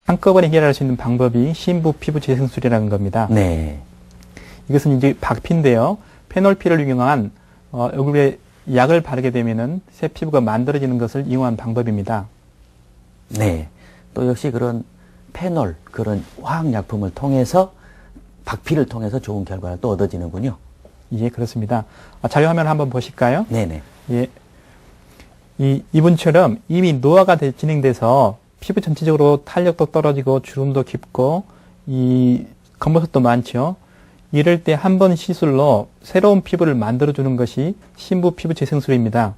한꺼번에 해결할 수 있는 방법이 심부 피부 재생술이라는 겁니다. 네. 이것은 이제 박피인데요. 페놀피를 이용한 얼굴에 약을 바르게 되면은 새 피부가 만들어지는 것을 이용한 방법입니다. 네. 또 역시 그런 페놀, 그런 화학약품을 통해서 박피를 통해서 좋은 결과가 또 얻어지는군요. 예, 그렇습니다. 자료 화면 한번 보실까요? 네네. 예. 이분처럼 이미 노화가 진행돼서 피부 전체적으로 탄력도 떨어지고 주름도 깊고 검버섯도 많죠. 이럴 때 한 번 시술로 새로운 피부를 만들어주는 것이 심부 피부 재생술입니다.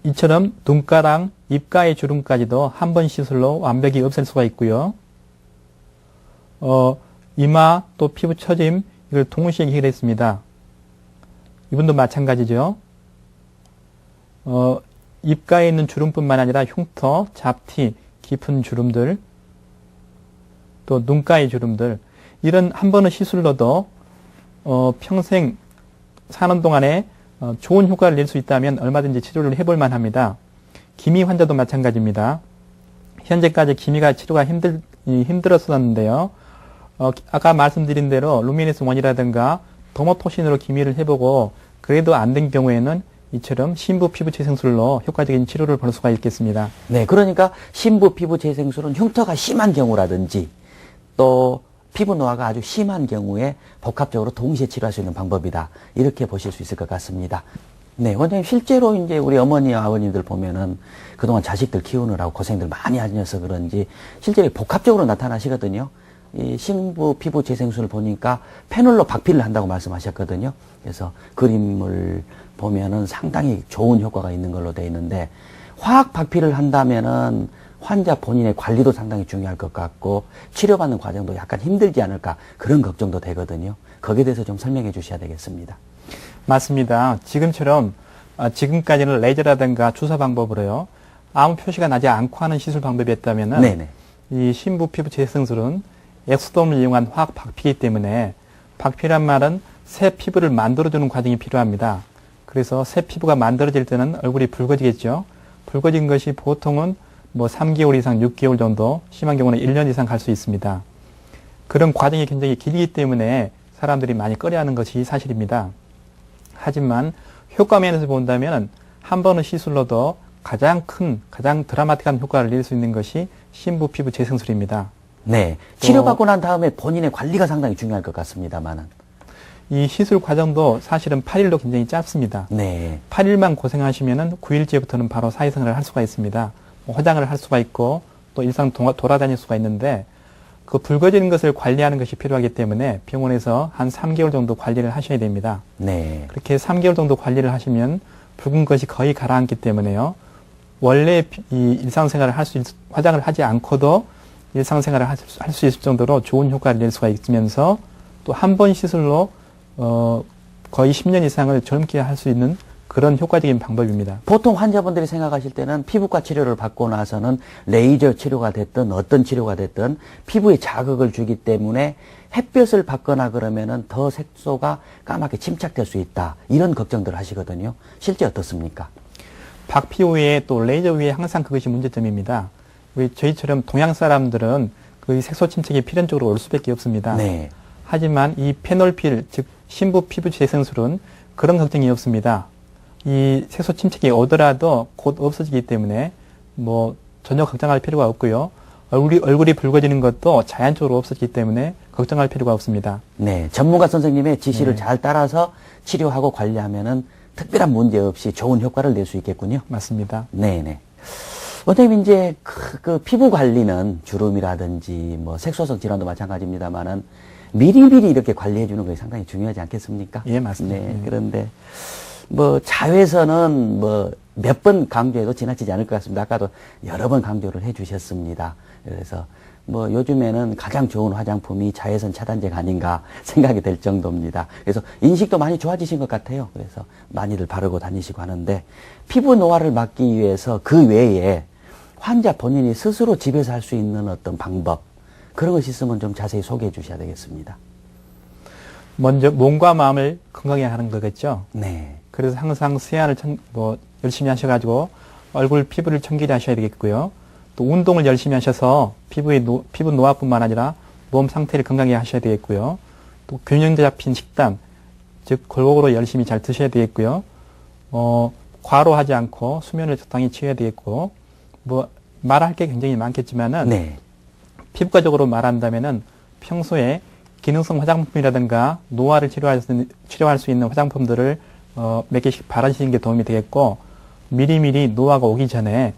이처럼 눈가랑 입가의 주름까지도 한 번 시술로 완벽히 없앨 수가 있고요. 이마 또 피부 처짐 이걸 동시에 해결했습니다. 이분도 마찬가지죠. 입가에 있는 주름뿐만 아니라 흉터, 잡티, 깊은 주름들, 또 눈가의 주름들 이런 한 번의 시술로도 평생 사는 동안에 좋은 효과를 낼 수 있다면 얼마든지 치료를 해볼 만합니다. 기미 환자도 마찬가지입니다. 현재까지 기미가 치료가 힘들었었는데요. 아까 말씀드린 대로 루미네스 원이라든가 더모토신으로 기미를 해보고 그래도 안 된 경우에는 이처럼 심부 피부 재생술로 효과적인 치료를 볼 수가 있겠습니다. 네, 그러니까 심부 피부 재생술은 흉터가 심한 경우라든지 또 피부 노화가 아주 심한 경우에 복합적으로 동시에 치료할 수 있는 방법이다. 이렇게 보실 수 있을 것 같습니다. 네, 원장님 실제로 이제 우리 어머니와 아버님들 보면은 그동안 자식들 키우느라고 고생들 많이 하셔서 그런지 실제로 복합적으로 나타나시거든요. 이 심부 피부 재생술을 보니까 페놀로 박피를 한다고 말씀하셨거든요. 그래서 그림을 보면은 상당히 좋은 효과가 있는 걸로 되어 있는데 화학 박피를 한다면은 환자 본인의 관리도 상당히 중요할 것 같고 치료받는 과정도 약간 힘들지 않을까 그런 걱정도 되거든요. 거기에 대해서 좀 설명해 주셔야 되겠습니다. 맞습니다. 지금까지는 레이저라든가 주사 방법으로요. 아무 표시가 나지 않고 하는 시술 방법이었다면은 네네. 이 심부 피부 재생술은 엑소돔을 이용한 화학 박피이기 때문에 박피란 말은 새 피부를 만들어주는 과정이 필요합니다. 그래서 새 피부가 만들어질 때는 얼굴이 붉어지겠죠. 붉어진 것이 보통은 3개월 이상 6개월 정도, 심한 경우는 1년 이상 갈 수 있습니다. 그런 과정이 굉장히 길기 때문에 사람들이 많이 꺼려하는 것이 사실입니다. 하지만 효과 면에서 본다면 한 번의 시술로도 가장 드라마틱한 효과를 낼 수 있는 것이 심부 피부 재생술입니다. 네. 치료받고 난 다음에 본인의 관리가 상당히 중요할 것 같습니다만은. 이 시술 과정도 사실은 8일도 굉장히 짧습니다. 네. 8일만 고생하시면은 9일째부터는 바로 사회생활을 할 수가 있습니다. 화장을 할 수가 있고 또 일상 돌아다닐 수가 있는데 그 붉어지는 것을 관리하는 것이 필요하기 때문에 병원에서 한 3개월 정도 관리를 하셔야 됩니다. 네. 그렇게 3개월 정도 관리를 하시면 붉은 것이 거의 가라앉기 때문에요. 원래 이 일상생활을 화장을 하지 않고도 일상생활을 할 수 있을 정도로 좋은 효과를 낼 수가 있으면서 또 한 번 시술로 거의 10년 이상을 젊게 할 수 있는 그런 효과적인 방법입니다. 보통 환자분들이 생각하실 때는 피부과 치료를 받고 나서는 레이저 치료가 됐든 어떤 치료가 됐든 피부에 자극을 주기 때문에 햇볕을 받거나 그러면은 더 색소가 까맣게 침착될 수 있다. 이런 걱정들을 하시거든요. 실제 어떻습니까? 박피 후에 또 레이저 후에 항상 그것이 문제점입니다. 저희처럼 동양 사람들은 그 색소 침착이 필연적으로 올 수밖에 없습니다. 네. 하지만 이 페놀필, 즉 심부 피부 재생술은 그런 걱정이 없습니다. 이 색소 침착이 오더라도 곧 없어지기 때문에 전혀 걱정할 필요가 없고요. 얼굴이 붉어지는 것도 자연적으로 없어지기 때문에 걱정할 필요가 없습니다. 네, 전문가 선생님의 지시를 잘 따라서 치료하고 관리하면은 특별한 문제 없이 좋은 효과를 낼 수 있겠군요. 맞습니다. 네네. 원장님 이제 그 피부 관리는 주름이라든지 색소성 질환도 마찬가지입니다만은 미리미리 이렇게 관리해 주는 것이 상당히 중요하지 않겠습니까? 예, 맞습니다. 네, 그런데 자외선은 몇 번 강조해도 지나치지 않을 것 같습니다. 아까도 여러 번 강조를 해 주셨습니다. 그래서 요즘에는 가장 좋은 화장품이 자외선 차단제가 아닌가 생각이 될 정도입니다. 그래서 인식도 많이 좋아지신 것 같아요. 그래서 많이들 바르고 다니시고 하는데 피부 노화를 막기 위해서 그 외에 환자 본인이 스스로 집에서 할 수 있는 어떤 방법 그런 것이 있으면 좀 자세히 소개해 주셔야 되겠습니다. 먼저 몸과 마음을 건강히 하는 거겠죠. 네. 그래서 항상 세안을 열심히 하셔가지고 얼굴 피부를 청결히 하셔야 되겠고요. 또 운동을 열심히 하셔서 피부 노화뿐만 아니라 몸 상태를 건강하게 하셔야 되겠고요. 또 균형 잡힌 식단, 즉 골고루 열심히 잘 드셔야 되겠고요. 과로하지 않고 수면을 적당히 취해야 되겠고, 뭐 말할 게 굉장히 많겠지만은 네. 피부과적으로 말한다면은 평소에 기능성 화장품이라든가 노화를 치료할 수 있는 화장품들을 몇 개씩 바르시는 게 도움이 되겠고, 미리미리 노화가 오기 전에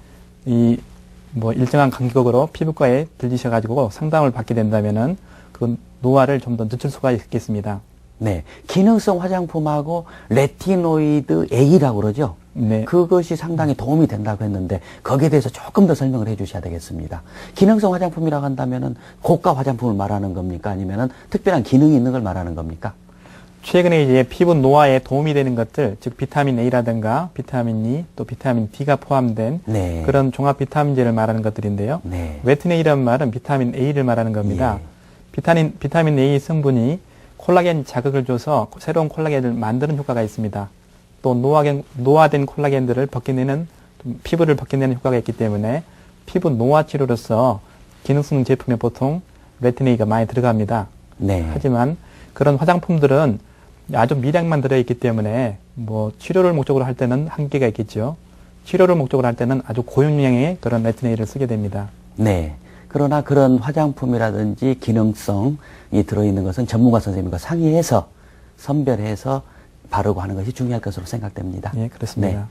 일정한 간격으로 피부과에 들리셔가지고 상담을 받게 된다면은 그 노화를 좀 더 늦출 수가 있겠습니다. 네. 기능성 화장품하고 레티노이드 A라고 그러죠? 네. 그것이 상당히 도움이 된다고 했는데 거기에 대해서 조금 더 설명을 해 주셔야 되겠습니다. 기능성 화장품이라고 한다면은 고가 화장품을 말하는 겁니까? 아니면은 특별한 기능이 있는 걸 말하는 겁니까? 최근에 이제 피부 노화에 도움이 되는 것들, 즉 비타민 A라든가 비타민 E, 또 비타민 D가 포함된 네. 그런 종합 비타민제를 말하는 것들인데요. 네. 레티네이라는 말은 비타민 A를 말하는 겁니다. 예. 비타민 A 성분이 콜라겐 자극을 줘서 새로운 콜라겐을 만드는 효과가 있습니다. 또 노화된 콜라겐들을 벗겨내는, 피부를 벗겨내는 효과가 있기 때문에 피부 노화 치료로서 기능성 제품에 보통 레티네이가 많이 들어갑니다. 네. 하지만 그런 화장품들은 아주 미량만 들어있기 때문에 뭐 치료를 목적으로 할 때는 한계가 있겠죠. 치료를 목적으로 할 때는 아주 고용량의 그런 레티네이를 쓰게 됩니다. 네. 그러나 그런 화장품이라든지 기능성이 들어있는 것은 전문가 선생님과 상의해서 선별해서 바르고 하는 것이 중요할 것으로 생각됩니다. 예, 그렇습니다. 네.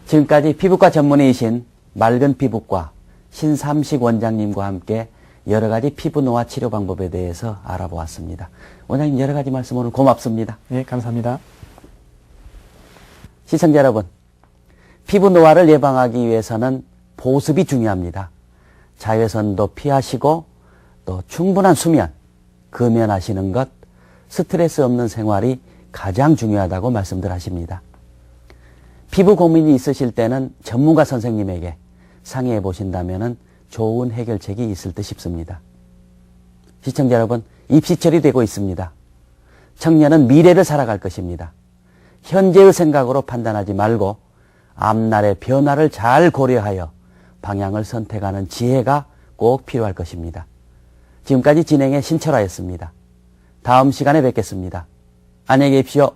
지금까지 피부과 전문의이신 맑은 피부과 신삼식 원장님과 함께 여러 가지 피부 노화 치료 방법에 대해서 알아보았습니다. 원장님 여러 가지 말씀 오늘 고맙습니다. 예, 감사합니다. 시청자 여러분, 피부 노화를 예방하기 위해서는 보습이 중요합니다. 자외선도 피하시고 또 충분한 수면, 금연하시는 것, 스트레스 없는 생활이 가장 중요하다고 말씀들 하십니다. 피부 고민이 있으실 때는 전문가 선생님에게 상의해 보신다면 좋은 해결책이 있을 듯 싶습니다. 시청자 여러분, 입시철이 되고 있습니다. 청년은 미래를 살아갈 것입니다. 현재의 생각으로 판단하지 말고 앞날의 변화를 잘 고려하여 방향을 선택하는 지혜가 꼭 필요할 것입니다. 지금까지 진행의 신철아였습니다. 다음 시간에 뵙겠습니다. 안녕히 계십시오.